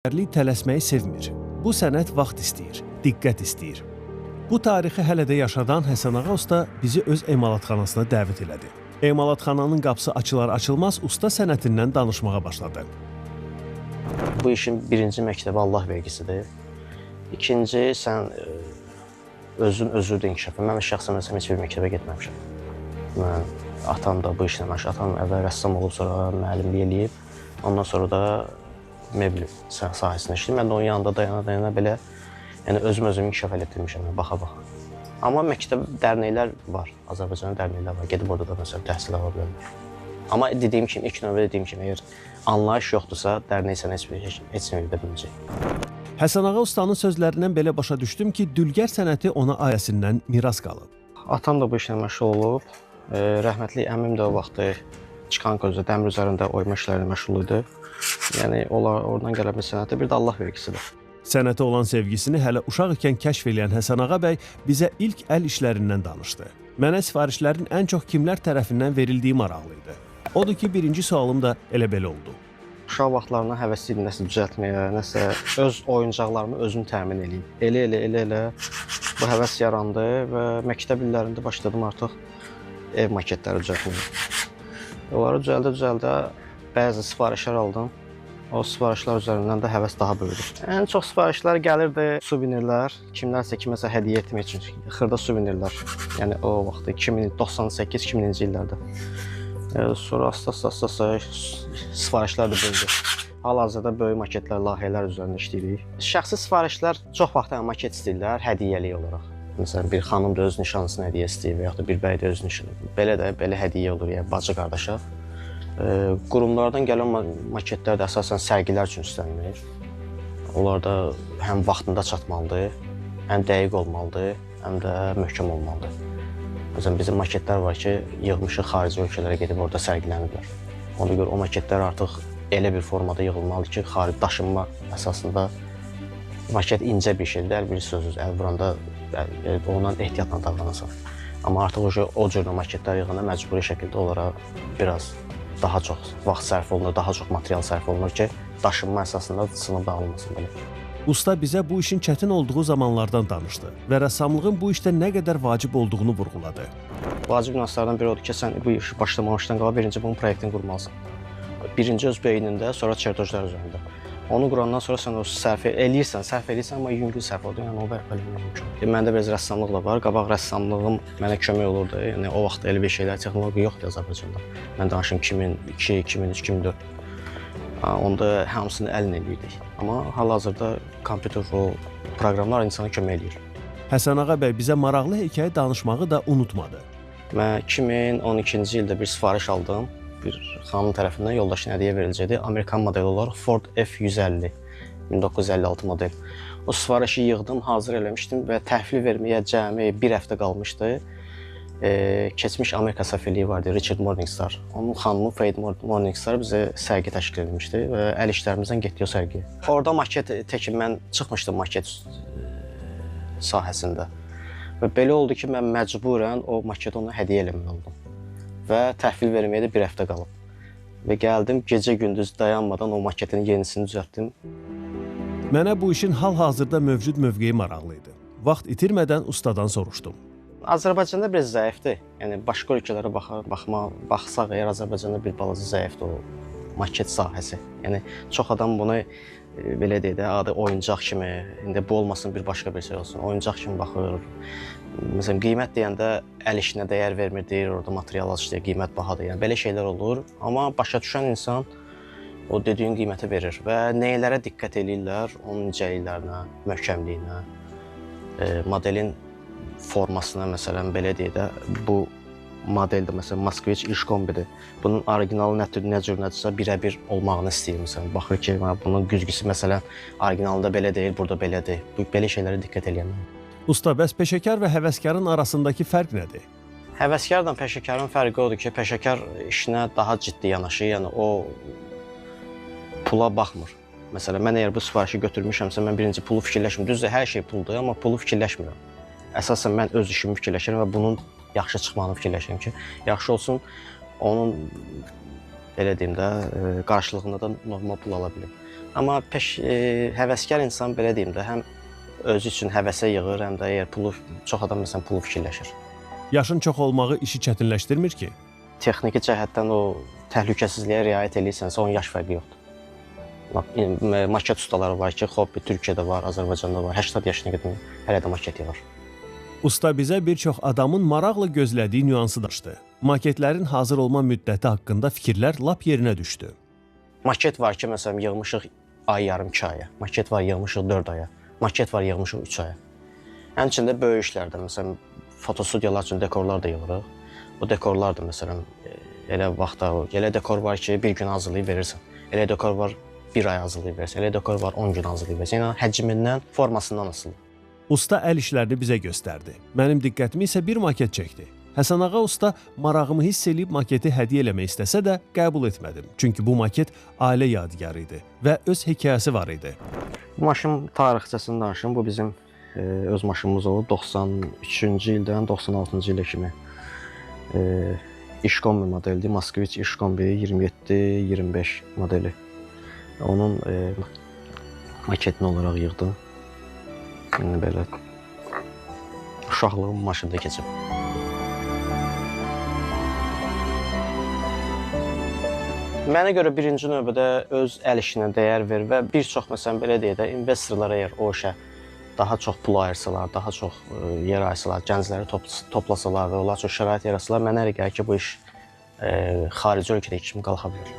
Tələsməyi sevmir. Bu sənət vaxt istəyir, diqqət istəyir. Bu tarixi hələ də yaşadan Həsənağa usta bizi öz emalatxanasına dəvət elədi. Emalatxananın qapısı açılar-açılmaz usta sənətindən danışmağa başladı. Bu işin birinci məktəbi Allah vergisidir. İkinci, sən özünü inkişaf. Mən şəxsən heç bir məktəbə getməmişəm. Mən atam da bu işlə məşğul. Atam əvvəl rəssam olub, sonra müəllimlik eləyib. Ondan sonra da mebel sahəsində işləyib. Mən də onun yanında dayana belə özümü inkişaf elətdirmişəm, baxa-baxa. Amma məktəb dərnəklər var, Azərbaycanın dərnəklər var. Gedib orada da məsələn təhsil ala bilərlər. Amma dediyim kimi, ilk növbədə dediyim kimi, əgər anlayış yoxdursa, dərnək sənə heç nə edə bilməyəcək. Həsənağa ustanın sözlərindən belə başa düşdüm ki, dülgər sənəti ona ailəsindən miras qalıb. Atam da bu işlə məşğul olub. Rəhmətli əmim də o vaxtı çıxan gözdə dəmir üzərində oyma işlərlə məşğul idi. Yəni, oradan gələn bir sənətə bir də Allah vergisidir. Sənətə olan sevgisini hələ uşaq ikən kəşf eləyən Həsənağa bəy bizə ilk əl işlərindən danışdı. Mənə sifarişlərin ən çox kimlər tərəfindən verildiyi maraqlı idi. Odur ki, birinci sualım da elə belə oldu. Uşaq vaxtlarına həvəsli idim nəsə düzəltməyə, nəsə öz oyuncaqlarımı özüm təmin edeyim. Elə bu həvəs yarandı və məktəb illərində başladım artıq ev maketləri düzəltməyə. Onları düzəldə bəzi sifarişlər aldım. O sifarişlər üzərindən də həvəs daha böyüdü. Ən çox sifarişlər gəlirdi suvenirlər, kimlərsə kiməsə hədiyyə etmək üçün xırda suvenirlər. Yəni o vaxtı 98-2000-ci illərdə. Sonra asta-asta sifarişlər də böyüdü. Hal-hazırda böyük maketlər, layihələr üzərində işləyirik. Şəxsi sifarişlər çox vaxt maket istəyirlər, hədiyyəlik olaraq. Məsələn, bir xanım da öz nişanlısına hədiyyə istəyir və yaxud da bir bəy də öz nişanlısına. Belə hədiyyə olur, yəni bacı qardaşa. Qurumlardan gələn maketlər də əsasən sərgilər üçün istənilir. Onlar da həm vaxtında çatmalıdır, həm dəqiq olmalıdır, həm də möhkəm olmalıdır. Məsələn, bizim maketlər var ki, yığmışıq xarici ölkələrə gedib orada sərgilənirlər. Ona görə o maketlər artıq elə bir formada yığılmalıdır ki, xarici daşınma əsasında maket incə bir şeydir, bir sözüz, əl vuranda ondan ehtiyatla davranırsan. Amma artıq o cür maketlər yığında məcburi şəkildə onlara biraz daha çox vaxt sərf olunur, daha çox material sərf olunur ki, daşınma əsasında sınıb dağılmasın belə. Usta bizə bu işin çətin olduğu zamanlardan danışdı və rəssamlığın bu işdə nə qədər vacib olduğunu vurğuladı. Vacib nüanslardan biri odur ki, sən bu işi başlamamışdan qala birinci bunun proyektini qurmalısan. Birinci öz beynində, sonra çertojlar üzərində. Onu qurandan sonra sən o sərf eləyirsən, amma yüngül sərf oldu, yəni o bərpa eləmək mümkün. Məndə biraz rəssamlıq da var, qabaq rəssamlığım mənə kömək olurdu. Yəni o vaxt elə bir şeylər, texnologiya yoxdur Azərbaycanda. Mən danışım 2002, 2003, 2004. Onda hamısını əllə eləyirdik. Amma hal-hazırda kompüter proqramlar insana kömək eləyir. Həsənağa bəy bizə maraqlı hekayə danışmağı da unutmadı. Mən 2012-ci ildə bir sifariş aldım. Bir xanım tərəfindən yoldaşına hədiyyə veriləcəkdi. Amerikan modeli olaraq Ford F-150, 1956 model. O sifarişi yığdım, hazır eləmişdim və təhvil verməyə cəmi bir həftə qalmışdı. Keçmiş Amerika səfirliyi vardı, Richard Morningstar. Onun xanımı Faith Morningstar bizə sərgi təşkil edilmişdi və əl işlərimizdən getdi o sərgiyə. Orada maket təkin mən çıxmışdım maket sahəsində. Və belə oldu ki, mən məcburən o maketi ona hədiyyə eləməli oldum. Və təhvil verməyə də bir həftə qalıb. Və gəldim, gecə-gündüz dayanmadan o maketin yenisini düzəltdim. Mənə bu işin hal-hazırda mövcud mövqeyi maraqlı idi. Vaxt itirmədən ustadan soruşdum. Azərbaycanda biraz zəifdir. Yəni, başqa ölkələrə baxsaq, əgər Azərbaycanda bir balaca zəifdir o maket sahəsi. Yəni, çox adam bunu belə deyək də, adı oyuncaq kimi, indi bu olmasın bir başqa bir şey olsun, oyuncaq kimi baxır. Məsələn, qiymət deyəndə əl işinə dəyər vermir, deyir, orada material az işləyir, qiymət bahadır. Yəni, belə şeylər olur. Amma başa düşən insan o dediyin qiyməti verir və neylərə diqqət edirlər, onun incəliklərinə, möhkəmliyinə, modelin formasına, məsələn, belə deyək də, bu modeldə, məsələn, Moskviç İş-kombidir. Bunun orijinalı nə cür nədirsə, birə-bir olmağını istəyir, məsələn. Baxır ki, bunun güzgüsü, məsələn, orijinalında belə deyil, burada belə deyil. Belə şeylərə diqqət eləyənlər. Usta, bəs peşəkar və həvəskarın arasındakı fərq nədir? Həvəskarla peşəkarın fərqi odur ki, peşəkar işinə daha ciddi yanaşır, yəni o pula baxmır. Məsələn, mən əgər bu sifarişi götürmüşəmsə, mən birinci pulu fikirləşmirəm. Düzdür, hər şey puldur, amma pulu fikirləşmirəm. Əsasən mən öz işimi fikirləşirəm və bunun yaxşı çıxmağını fikirləşirəm ki, yaxşı olsun, onun belə deyim də, qarşılığında da normal pul ala bilim. Amma həvəskar insan belə deyim də, həm özü üçün həvəsə yığır, həm də əgər çox adam məsələn pulu fikirləşir. Yaşın çox olmağı işi çətinləşdirmir ki? Texniki cəhətdən o təhlükəsizliyə riayət eləyirsənsə, onun yaş fərqi yoxdur. Maket ustaları var ki, hobbi Türkiyədə var, Azərbaycanda var, 80 yaşına qədər hələ də maket yığır. Usta bizə bir çox adamın maraqla gözlədiyi nüansı daşdı. Maketlərin hazır olma müddəti haqqında fikirlər lap yerinə düşdü. Maket var ki, məsələn, yığmışıq ay yarım 2 aya. Maket var yığmışıq 4 aya. Maket var yığmışıq 3 aya. Həmçində böyük işlərdə, məsələn, fotostudiyalar üçün dekorlar da yığırıq. Bu dekorlar da, məsələn, elə dekor var ki, bir gün hazırlayıb verirsən. Elə dekor var, bir ay hazırlayıb verirsən. Elə dekor var, 10 gün hazırlayıb verirsən. Yəni, həcmindən, formasından asılı. Usta əl işlərini bizə göstərdi. Mənim diqqətimi isə bir maket çəkdi. Həsən ağa usta marağımı hiss eləyib maketi hədiyyə eləmək istəsə də qəbul etmədim. Çünki bu maket ailə yadigarı idi və öz hekayəsi var idi. Bu maşın tarixçəsini danışım. Bu bizim öz maşınımız olub 93-cü ildən 96-cı ilə kimi. İşkombi modelidir. Moskviç İşkombi 27-25 modeli. Onun maketini olaraq yığdım. Yəni belə uşaqlığım maşında keçib. Mənə görə birinci növbədə öz əl işinə dəyər ver və bir çox, məsələn, belə deyək də, investorlar əgər o işə daha çox pul ayırsalar, daha çox yer ayırsalar, gəncləri toplasalar və onlar çox şərait yaratsalar, mənə elə gəlir ki, bu iş xarici ölkədəki kimi qalxa bilər.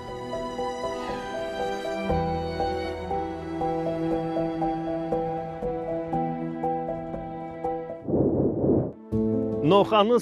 Novxanın